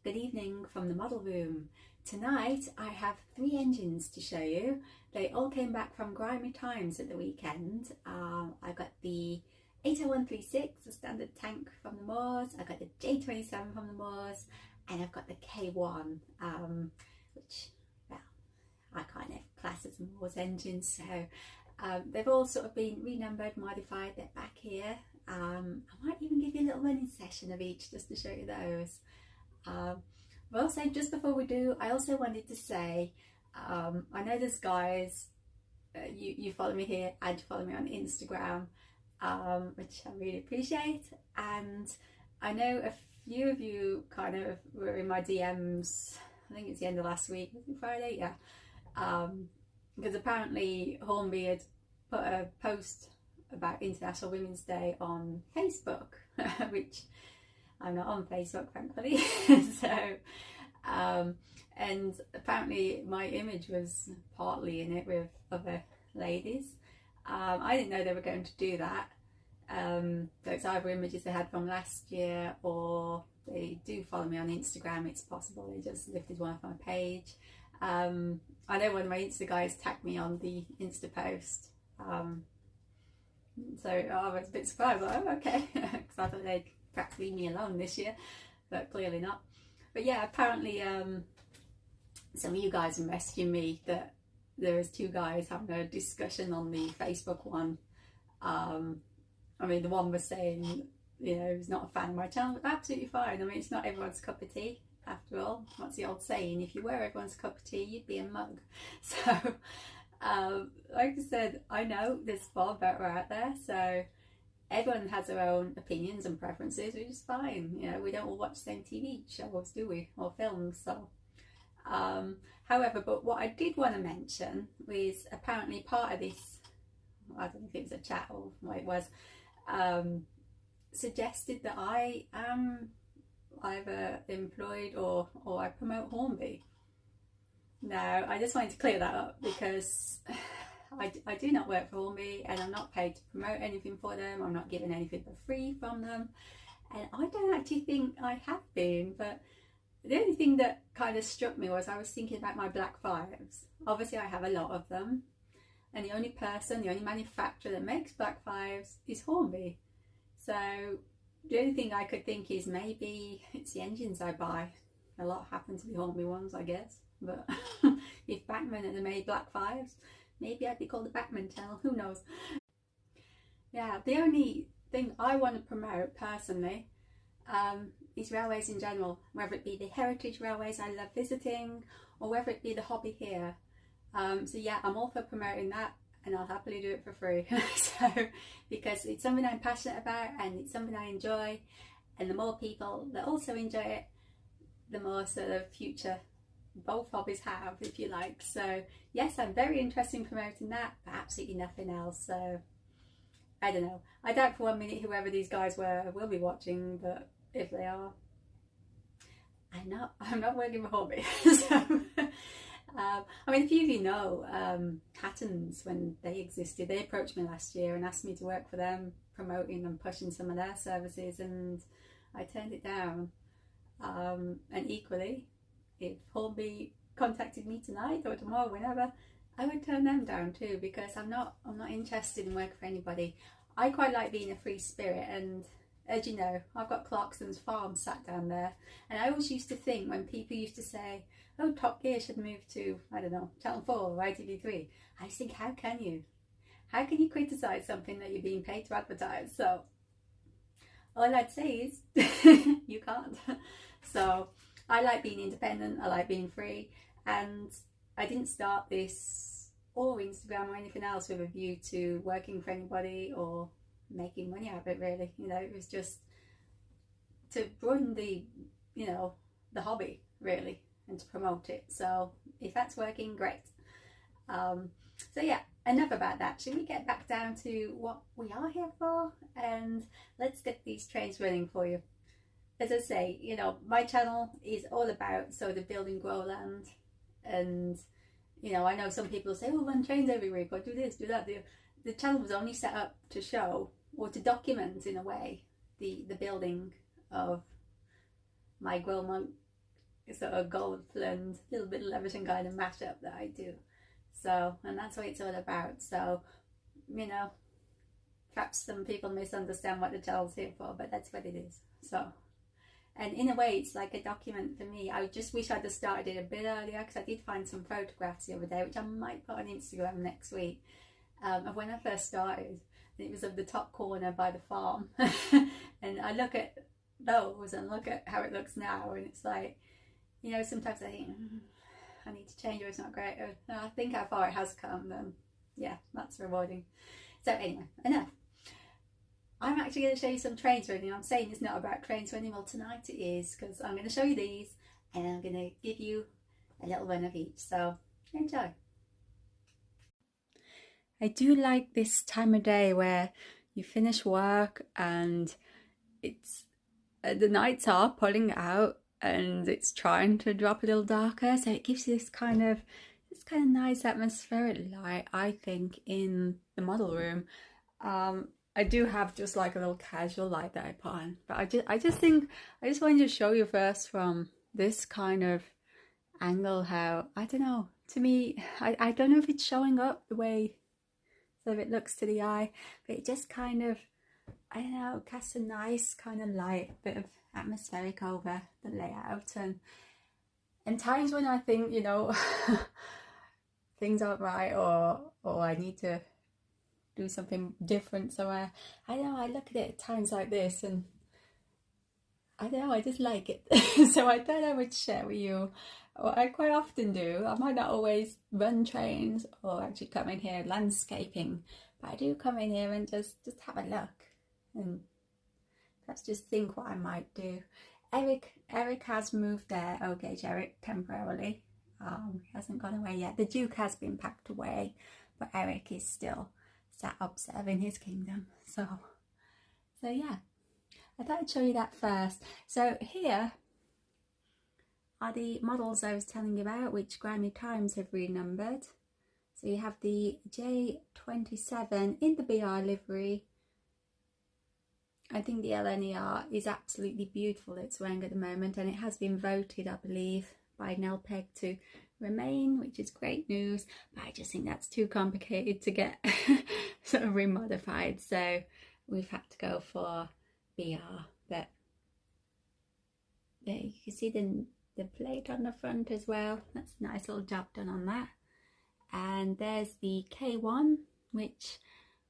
Good evening from the model room. Tonight I have 3 engines to show you. They all came back from Grimy Times at the weekend. I got the 80136, the standard tank from the Moors. I got the J27 from the Moors, and I've got the K1, which, well, I kind of class as Moors engines. So they've all sort of been renumbered, modified. They're back here. I might even give you a little running session of each just to show you those. But also, just before we do, I also wanted to say, I know there's guys, you follow me here and you follow me on Instagram, which I really appreciate, and I know a few of you kind of were in my DMs, I think it's the end of last week, was it Friday? Yeah, because apparently Hornby had put a post about International Women's Day on Facebook, which I'm not on Facebook, thankfully. So, and apparently my image was partly in it with other ladies. I didn't know they were going to do that. So it's either images they had from last year, or they do follow me on Instagram. It's possible they just lifted one off my page. I know one of my Insta guys tagged me on the Insta post. So I was a bit surprised, like, oh, okay, because I thought they'd perhaps leave me alone this year, but clearly not. But yeah, apparently some of you guys are messaging me that there was 2 guys having a discussion on the Facebook one. I mean, the one was saying, you know, he's not a fan of my channel, but absolutely fine. I mean, it's not everyone's cup of tea, after all. What's the old saying? If you were everyone's cup of tea, you'd be a mug. So like I said, I know there's far better out there, so everyone has their own opinions and preferences, which is fine. You know, we don't all watch the same TV shows, do we, or films? So however, but what I did want to mention was apparently part of this, I don't know if it was a chat or what it was, suggested that I am either employed or I promote Hornby. Now, I just wanted to clear that up, because I do not work for Hornby, and I'm not paid to promote anything for them. I'm not given anything for free from them, and I don't actually think I have been. But the only thing that kind of struck me was I was thinking about my black 5s. Obviously I have a lot of them, and the only manufacturer that makes black 5s is Hornby. So the only thing I could think is maybe it's the engines I buy. A lot happen to be Hornby ones, I guess. But if Bachmann had made black 5s, maybe I'd be called a Bachmann tail, who knows. Yeah, the only thing I want to promote personally is railways in general, whether it be the heritage railways I love visiting, or whether it be the hobby here. So yeah, I'm all for promoting that, and I'll happily do it for free. So, because it's something I'm passionate about and it's something I enjoy, and the more people that also enjoy it, the more sort of future both hobbies have, if you like. So yes, I'm very interested in promoting that, but absolutely nothing else. So I don't know, I doubt for 1 minute whoever these guys were will be watching, but if they are, I'm not working for Hornby. So I mean, a few of you know Hattons, when they existed, they approached me last year and asked me to work for them, promoting and pushing some of their services, and I turned it down. And equally, if Hornby contacted me tonight or tomorrow, whenever, I would turn them down too, because I'm not interested in working for anybody. I quite like being a free spirit, and as you know, I've got Clarkson's farm sat down there, and I always used to think, when people used to say, oh, Top Gear should move to, I don't know, Channel 4 or ITV3, I just think, how can you criticise something that you're being paid to advertise? So all I'd say is you can't. So I like being independent, I like being free, and I didn't start this or Instagram or anything else with a view to working for anybody or making money out of it, really. You know, it was just to broaden the, you know, the hobby, really, and to promote it. So if that's working, great. So yeah, enough about that. Should we get back down to what we are here for, and let's get these trains running for you. As I say, you know, my channel is all about sort of building Grosland, and you know, I know some people say, oh, run trains every week, or do this, do that. The channel was only set up to show, or to document in a way, the building of my Grosland sort of gold blend, little bit of everything kind of mashup that I do. So, and that's what it's all about. So, you know, perhaps some people misunderstand what the channel's here for, but that's what it is. So, and in a way, it's like a document for me. I just wish I'd have started it a bit earlier, because I did find some photographs the other day, which I might put on Instagram next week, of when I first started. And it was of the top corner by the farm. And I look at those and look at how it looks now, and it's like, you know, sometimes I think, I need to change, or it's not great. Or, no, I think how far it has come, then yeah, that's rewarding. So anyway, enough. I'm actually going to show you some trains running. I'm saying it's not about trains running, well tonight it is, because I'm going to show you these and I'm going to give you a little one of each. So enjoy. I do like this time of day where you finish work and it's the nights are pulling out and it's trying to drop a little darker, so it gives you this kind of nice atmospheric light, I think, in the model room. I do have just like a little casual light that I put on, but I just wanted to show you first from this kind of angle how, I don't know, to me, I don't know if it's showing up the way so it looks to the eye, but it just kind of, I don't know, casts a nice kind of light, bit of atmospheric over the layout. And times when I think, you know, things aren't right, or I need to do something different somewhere, I don't know, I look at it at times like this and I don't know, I just like it. So I thought I would share with you what I quite often do. I might not always run trains or actually come in here landscaping, but I do come in here and just have a look and perhaps just think what I might do. Eric has moved there. Okay, Eric, temporarily. He hasn't gone away yet. The Duke has been packed away, but Eric is still sat observing his kingdom. So yeah, I thought I'd show you that first. So here are the models I was telling you about, which Grimy Times have renumbered. So you have the J27 in the BR livery. I think the LNER is absolutely beautiful, it's wearing at the moment, and it has been voted, I believe, by Nelpeg to remain, which is great news, but I just think that's too complicated to get sort of remodified, so we've had to go for BR. But there you can see the plate on the front as well. That's a nice little job done on that. And there's the K1, which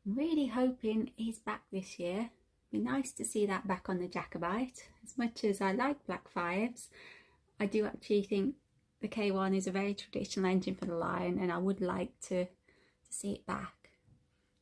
I'm really hoping is back this year. Be nice to see that back on the Jacobite. As much as I like Black Fives, I do actually think the K1 is a very traditional engine for the line, and I would like to see it back.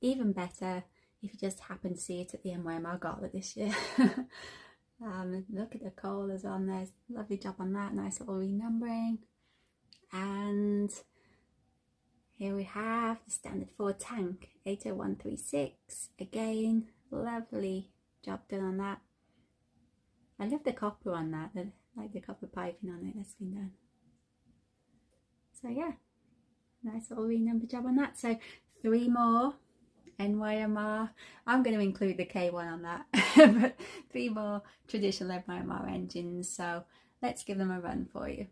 Even better if you just happen to see it at the NYMR Gala this year. Look at the coal as well, and there's a lovely job on that, nice little renumbering. And here we have the standard Ford tank, 80136, again, lovely job done on that. I love the copper on that, I like the copper piping on it that's been done. So yeah, nice little renumber job on that. So 3 more NYMR, I'm going to include the K1 on that, but 3 more traditional NYMR engines, so let's give them a run for you.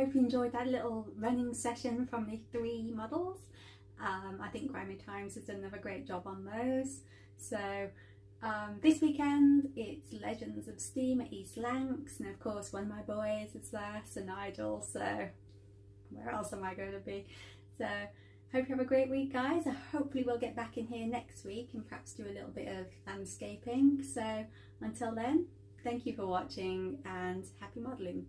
hope you enjoyed that little running session from the 3 models. I think Grimy Times has done another great job on those. So this weekend it's Legends of Steam at East Lancs, and of course one of my boys is there, Sir Nigel, so where else am I going to be? So hope you have a great week, guys. Hopefully we'll get back in here next week and perhaps do a little bit of landscaping. So until then, thank you for watching and happy modelling.